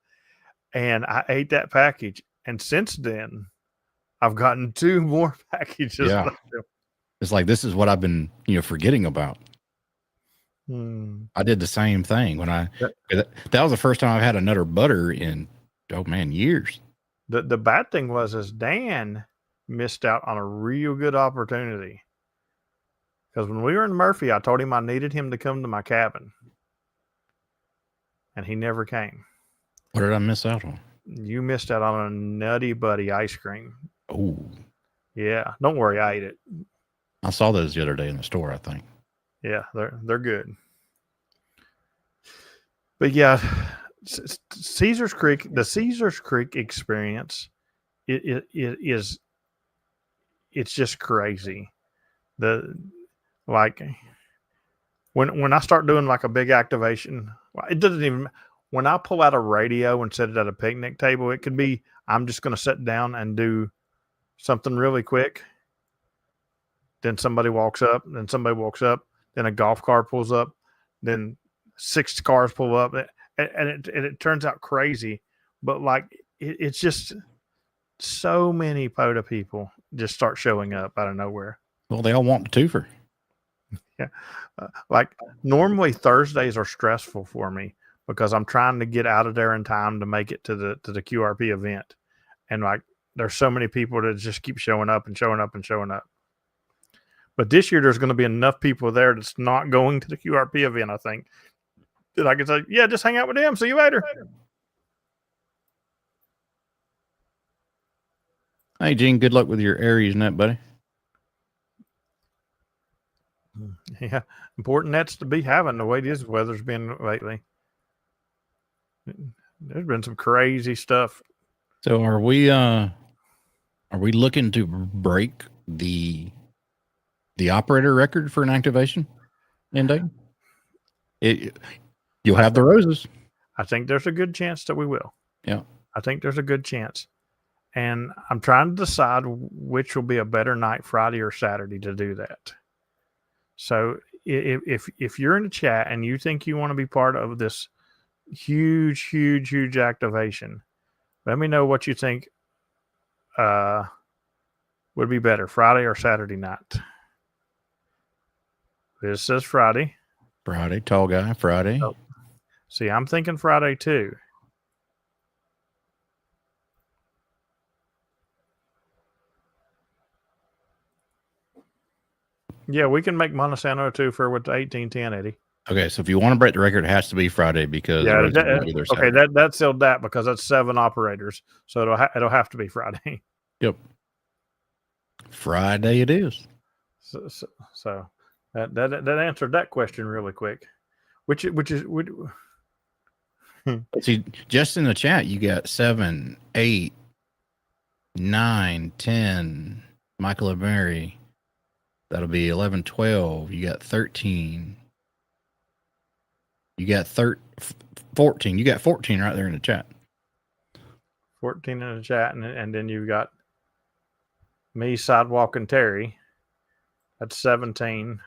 And I ate that package. And since then, I've gotten 2 more packages. Yeah. It's like, this is what I've been, forgetting about. I did the same thing when that was the first time I've had a Nutter Butter in, years. The bad thing was Dan missed out on a real good opportunity. Because when we were in Murphy, I told him I needed him to come to my cabin. And he never came. What did I miss out on? You missed out on a Nutty Buddy ice cream. Oh. Yeah. Don't worry, I ate it. I saw those the other day in the store, I think. Yeah, they're good. But yeah, Caesars Creek experience, it's just crazy. When I start doing like a big activation, it doesn't even, when I pull out a radio and set it at a picnic table, it could be, I'm just going to sit down and do something really quick. Then somebody walks up, then then a golf cart pulls up, then 6 cars pull up, and it turns out crazy. But like it's just so many POTA people just start showing up out of nowhere. Well, they all want the twofer. Yeah, like normally Thursdays are stressful for me because I'm trying to get out of there in time to make it to the QRP event, and like there's so many people that just keep showing up and showing up and showing up. But this year there's going to be enough people there that's not going to the QRP event, I think, that I can say, yeah, just hang out with them. See you later. Hey, Gene, good luck with your Aries net, buddy. Yeah, important nets to be having the way this weather's been lately. There's been some crazy stuff. So are we looking to break the operator record for an activation end date? You'll have the roses. I think there's a good chance that we will. Yeah. I think there's a good chance. And I'm trying to decide which will be a better night, Friday or Saturday, to do that. So if you're in the chat and you think you want to be part of this huge activation, let me know what you think would be better, Friday or Saturday night. This says Friday. Friday, tall guy, Friday. Oh. See, I'm thinking Friday too. Yeah, we can make Montesano too for with the 1810, Eddie. Okay, so if you want to break the record, it has to be Friday because that sealed that because that's 7 operators, so it'll have to be Friday. Yep, Friday it is. So that answered that question really quick. Which See, just in the chat, you got 7, 8, 9, 10. Michael and Mary. That'll be 11, 12. You got 13. You got 14. You got 14 right there in the chat. 14 in the chat, and then you've got me, Sidewalk, and Terry. That's 17.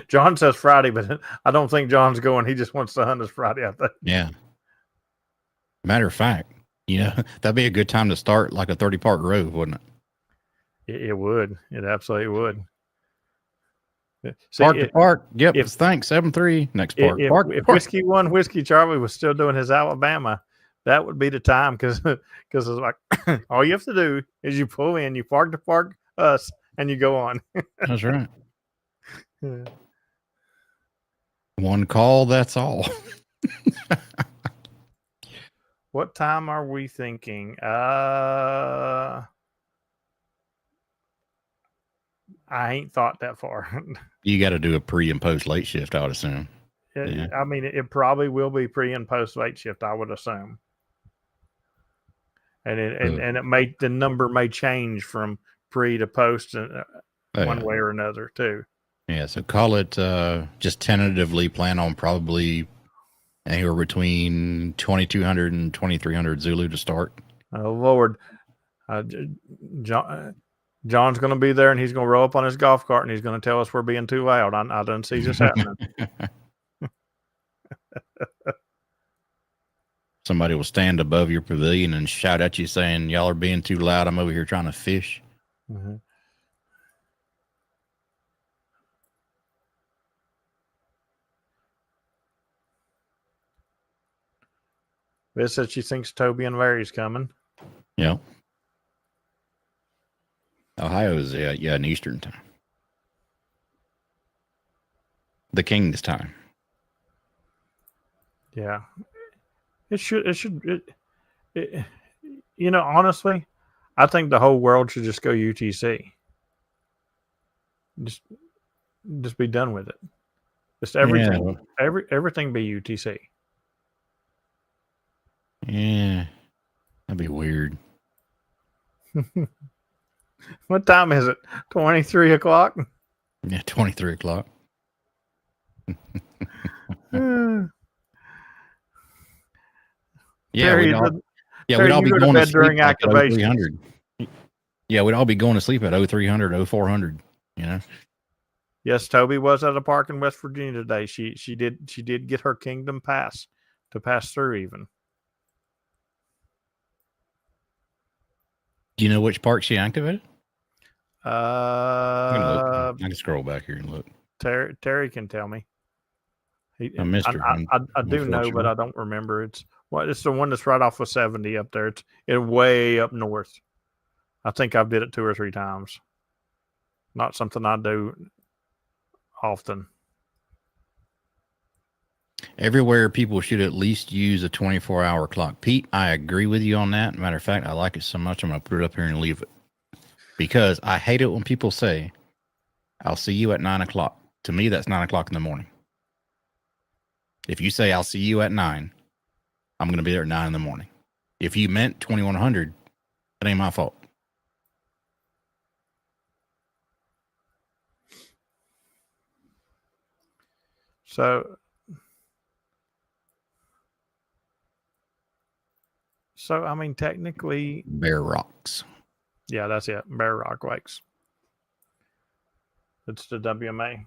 John says Friday, but I don't think John's going. He just wants to hunt us Friday, I think. Yeah. Matter of fact, that'd be a good time to start like a 30-part grove, wouldn't it? It would. It absolutely would. See, park. Yep. Thanks. 7-3. Next park. If Whiskey 1, Whiskey Charlie was still doing his Alabama, that would be the time because it's like all you have to do is you pull in, you park us, and you go on. That's right. One call. That's all. What time are we thinking? I ain't thought that far. You got to do a pre and post late shift, I would assume. Yeah. I mean, it probably will be pre and post late shift, I would assume. And the number may change from pre to post one way or another too. Yeah, so call it just tentatively plan on probably anywhere between 2,200 and 2,300 Zulu to start. Oh Lord, John's going to be there, and he's going to roll up on his golf cart, and he's going to tell us we're being too loud. I don't see this happening. Somebody will stand above your pavilion and shout at you saying, y'all are being too loud. I'm over here trying to fish. Mm-hmm. Liz said she thinks Toby and Larry's coming. Yeah. Ohio's in Eastern time. The King's time. Yeah. Honestly, I think the whole world should just go UTC. Just be done with it. Just everything be UTC. Yeah. That'd be weird. What time is it? 23 o'clock? Yeah, 23 o'clock. Yeah, we'd all be going to sleep during activation. Yeah, we'd all be going to sleep at 0300, 0400, Yes, Toby was at a park in West Virginia today. She did get her Kingdom Pass to pass through even. Do you know which park she activated? Uh, I'm gonna look. I can scroll back here and look. Terry can tell me. I missed her. I do know, but I don't remember. It's the one that's right off of 70 up there. It's way up north. I think I've did it 2 or 3 times. Not something I do often. Everywhere people should at least use a 24-hour clock. Pete, I agree with you on that. Matter of fact, I like it so much I'm gonna put it up here and leave it. Because I hate it when people say, I'll see you at 9 o'clock. To me, that's 9 o'clock in the morning. If you say I'll see you at 9, I'm going to be there at 9 in the morning. If you meant 2100, that ain't my fault. So I mean, technically, Bear Rocks. Yeah, that's it. Bear Rock Lakes. It's the WMA.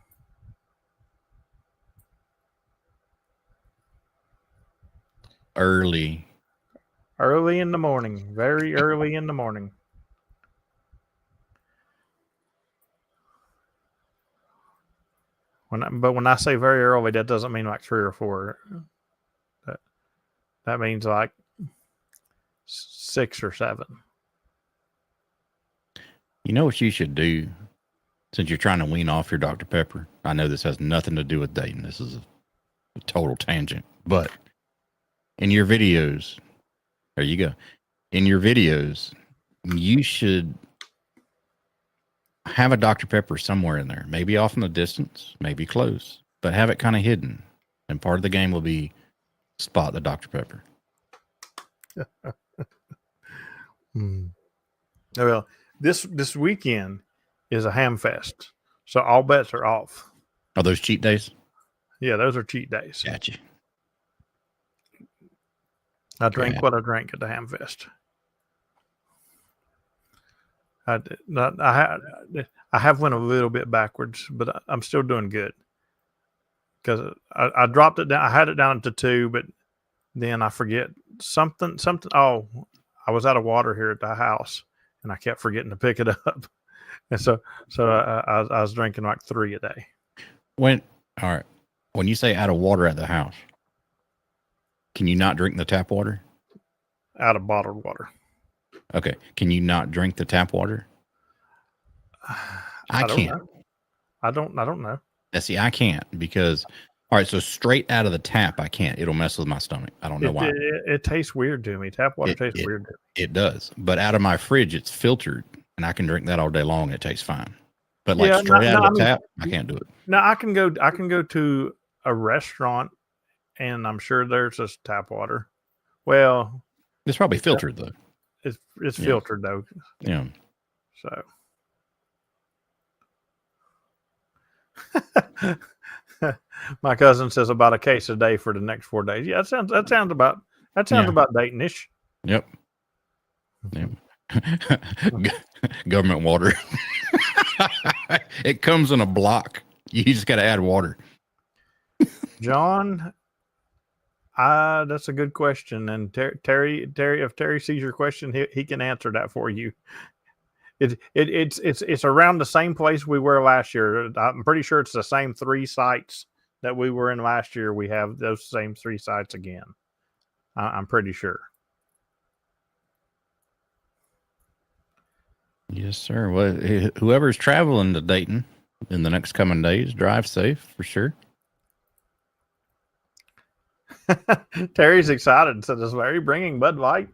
Early in the morning. Very early in the morning. But when I say very early, that doesn't mean like 3 or 4. That means like 6 or 7. You know what you should do since you're trying to wean off your Dr. Pepper? I know this has nothing to do with dating. This is a total tangent. But in your videos, there you go. In your videos, you should have a Dr. Pepper somewhere in there. Maybe off in the distance, maybe close, but have it kind of hidden. And part of the game will be spot the Dr. Pepper. Well, this weekend is a Hamfest, so all bets are off. Are those cheat days? Yeah, those are cheat days. Gotcha. I drank what I drank at the Hamfest. I have went a little bit backwards, but I'm still doing good because I dropped it down. I had it down to 2, but then I forget something. Oh, I was out of water here at the house, and I kept forgetting to pick it up, and so I was drinking like 3 a day. All right, when you say out of water at the house, can you not drink the tap water? Out of bottled water. Okay. Can you not drink the tap water? I can't. I don't know. See, I can't because, all right, so straight out of the tap, I can't. It'll mess with my stomach. I don't know why. It tastes weird to me. Tap water tastes weird to me. It does. But out of my fridge, it's filtered, and I can drink that all day long. It tastes fine. But like straight out of the tap, I can't do it. Now I can go to a restaurant, and I'm sure there's this tap water. Well, it's probably filtered though. It's filtered though. Yeah. So. My cousin says about a case a day for the next 4 days. Yeah, that sounds about dating-ish. Yep. Government water. It comes in a block. You just got to add water. John, that's a good question. And Terry, if Terry sees your question, he can answer that for you. It's around the same place we were last year. I'm pretty sure it's the same 3 sites that we were in last year. We have those same 3 sites again. I'm pretty sure. Yes, sir. Well, whoever's traveling to Dayton in the next coming days, drive safe for sure. Terry's excited. So is Larry bringing Bud Light?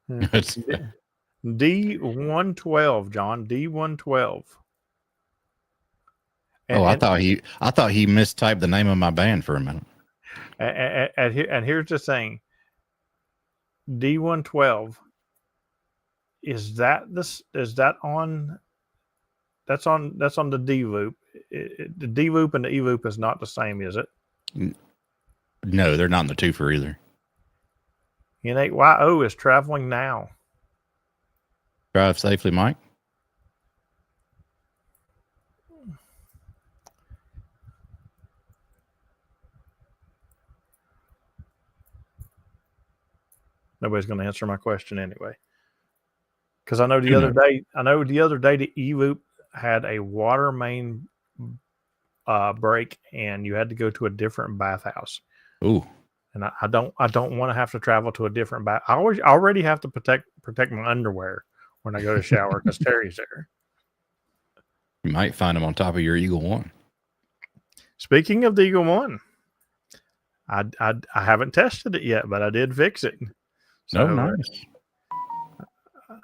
D112, John. D112. I thought he mistyped the name of my band for a minute. And here's the thing. D112. Is that on? That's on the D loop. The D loop and the E loop is not the same, is it? No, they're not in the twofer either. N8YO is traveling now. Drive safely, Mike. nobody's going to answer my question anyway. Because I know the Who other day, the E-Loop had a water main break, and you had to go to a different bathhouse. Ooh, And I don't want to have to travel to a different bath. I already have to protect my underwear when I go to shower because Terry's there. you might find them on top of your Eagle One. Speaking of the Eagle One, I haven't tested it yet, but I did fix it. So nice.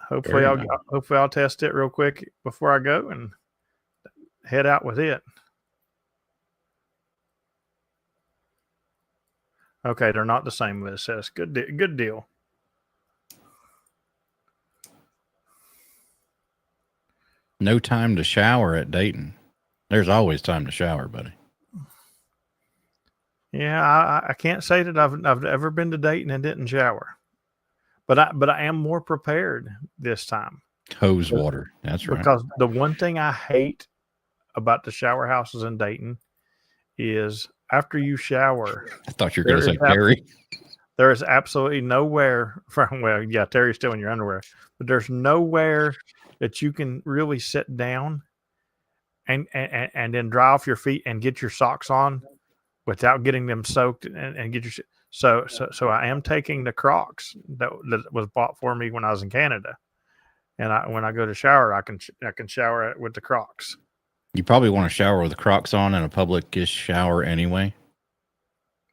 hopefully Very nice. I'll test it real quick before I go and head out with it. Okay, they're not the same, but it says good deal. No time to shower at Dayton. There's always time to shower, buddy. Yeah, I can't say that I've ever been to Dayton and didn't shower, but I am more prepared this time. Hose water. That's right. Because the one thing I hate about the shower houses in Dayton is after you shower. I thought you were going to say Terry. There is absolutely nowhere from, well, yeah, Terry's still in your underwear, but there's nowhere that you can really sit down and then dry off your feet and get your socks on without getting them soaked and get your shit. So I am taking the Crocs that was bought for me when I was in Canada. And when I go to shower, I can shower with the Crocs. You probably want to shower with the Crocs on in a public-ish shower anyway.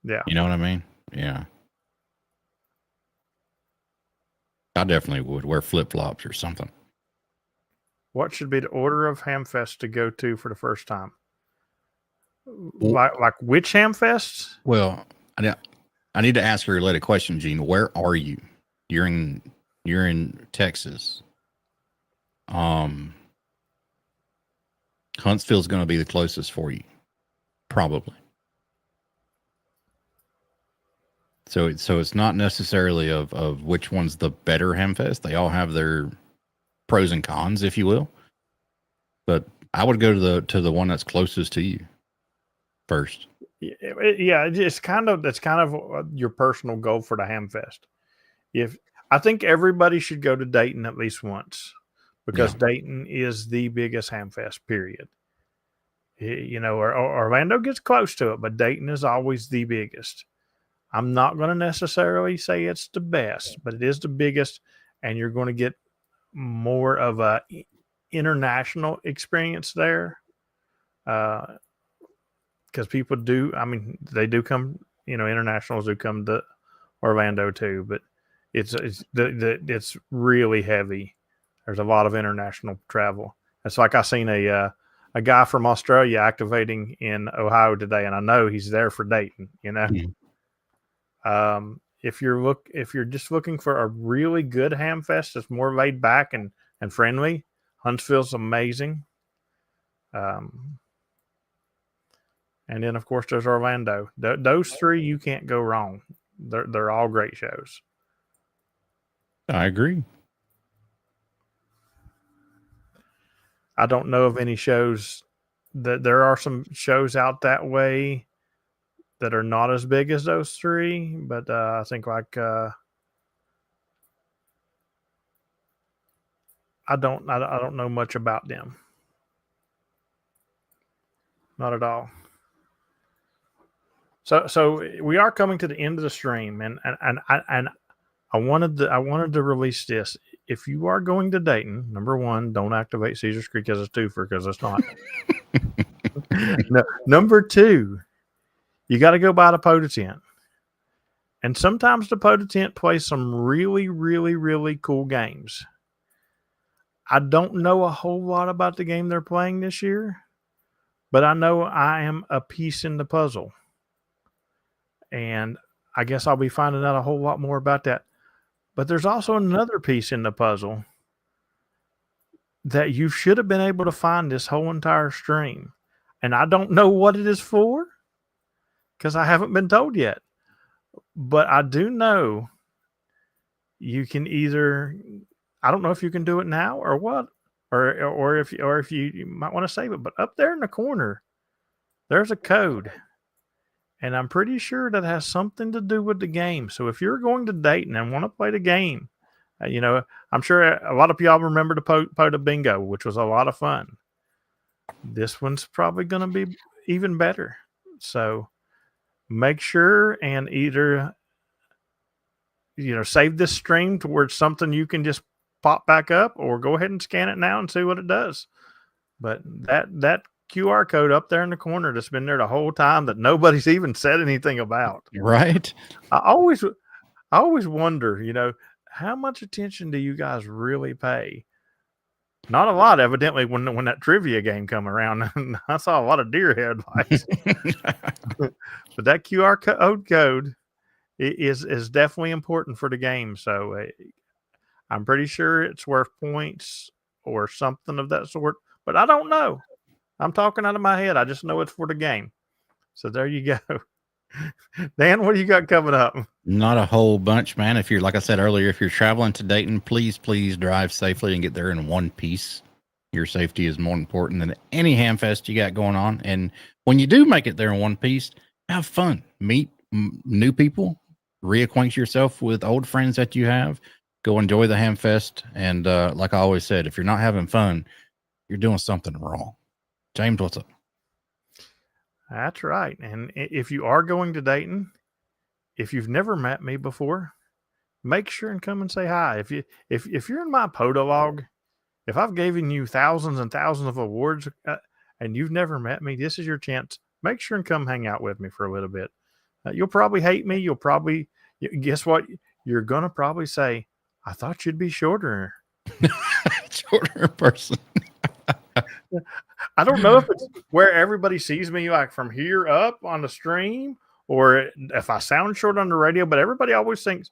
Yeah. You know what I mean? Yeah. I definitely would wear flip-flops or something. What should be the order of Hamfests to go to for the first time? Like which Hamfests? Well, I need to ask a related question, Gene. Where are you? You're in Texas. Huntsville's going to be the closest for you, probably. So it's not necessarily of which one's the better Hamfest. They all have their pros and cons, if you will. But I would go to the one that's closest to you first. Yeah, that's kind of your personal goal for the Hamfest. I think everybody should go to Dayton at least once, because Dayton is the biggest Hamfest, period. You know, Orlando gets close to it, but Dayton is always the biggest. I'm not going to necessarily say it's the best, but it is the biggest, and you're going to get more of a international experience there. Because people do, I mean, they do come, you know, internationals do come to Orlando too, but it's really heavy. There's a lot of international travel. It's like I seen a guy from Australia activating in Ohio today, and I know he's there for Dayton, you know. Mm-hmm. If you're just looking for a really good Hamfest that's more laid back and friendly, Huntsville's amazing. And then of course there's Orlando. Those three you can't go wrong. They're all great shows. I agree. I don't know of any shows that there are some shows out that way that are not as big as those three, but I think like I don't know much about them. Not at all. So we are coming to the end of the stream, and I wanted to release this. If you are going to Dayton, number one, don't activate Caesars Creek as a twofer, because it's not. No, number two, you got to go by the POTA tent. And sometimes the POTA tent plays some really, really, really cool games. I don't know a whole lot about the game they're playing this year, but I know I am a piece in the puzzle. And I guess I'll be finding out a whole lot more about that. But there's also another piece in the puzzle that you should have been able to find this whole entire stream. And I don't know what it is for, because I haven't been told yet. But I do know you can either, I don't know if you can do it now or what, or if you might want to save it. But up there in the corner, there's a code. And I'm pretty sure that has something to do with the game. So if you're going to Dayton and want to play the game, I'm sure a lot of y'all remember the POTA bingo, which was a lot of fun. This one's probably going to be even better. So make sure and either, save this stream towards something you can just pop back up, or go ahead and scan it now and see what it does. But that QR code up there in the corner that's been there the whole time that nobody's even said anything about. Right. I always wonder, how much attention do you guys really pay? Not a lot, evidently, when that trivia game come around. I saw a lot of deer headlights. But that QR code is definitely important for the game. So I'm pretty sure it's worth points or something of that sort. But I don't know. I'm talking out of my head. I just know it's for the game. So there you go. Dan, what do you got coming up? Not a whole bunch, man. If you're, like I said earlier, if you're traveling to Dayton, please drive safely and get there in one piece. Your safety is more important than any Hamfest you got going on. And when you do make it there in one piece, have fun. Meet new people. Reacquaint yourself with old friends that you have. Go enjoy the Hamfest. And like I always said, if you're not having fun, you're doing something wrong. James, what's up? That's right. And if you are going to Dayton, if you've never met me before, make sure and come and say hi. If you're in my POTA log, if I've given you thousands and thousands of awards and you've never met me, this is your chance. Make sure and come hang out with me for a little bit. You'll probably hate me. You'll probably, guess what? You're going to probably say, I thought you'd be shorter. Shorter person. I don't know if it's where everybody sees me like from here up on the stream, or if I sound short on the radio, but everybody always thinks,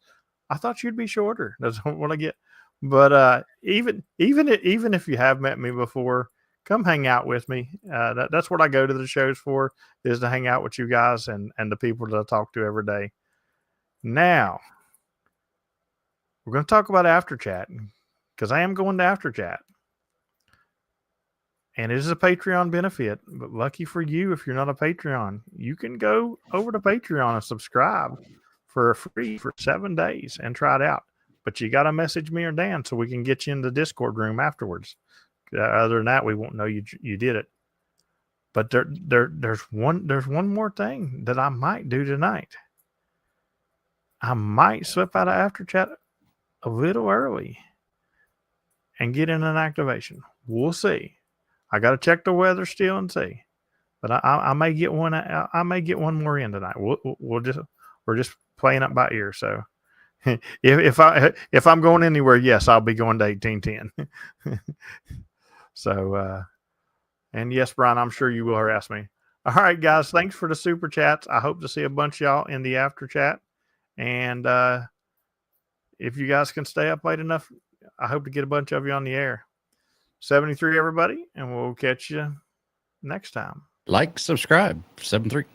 I thought you'd be shorter. That's what I get. But even if you have met me before, come hang out with me. That's what I go to the shows for, is to hang out with you guys and the people that I talk to every day. Now, we're going to talk about After Chat, because I am going to After Chat. And it is a Patreon benefit, but lucky for you, if you're not a Patreon, you can go over to Patreon and subscribe for free for 7 days and try it out. But you got to message me or Dan so we can get you in the Discord room afterwards. Other than that, we won't know you did it. But there's one more thing that I might do tonight. I might slip out of After Chat a little early and get in an activation. We'll see. I got to check the weather still and see, but I may get one. I may get one more in tonight. We're just playing up by ear. So if I'm going anywhere, yes, I'll be going to 1810. So and yes, Brian, I'm sure you will harass me. All right, guys, thanks for the super chats. I hope to see a bunch of y'all in the After Chat, and if you guys can stay up late enough, I hope to get a bunch of you on the air. 73, everybody, and we'll catch you next time. Like, subscribe, 73.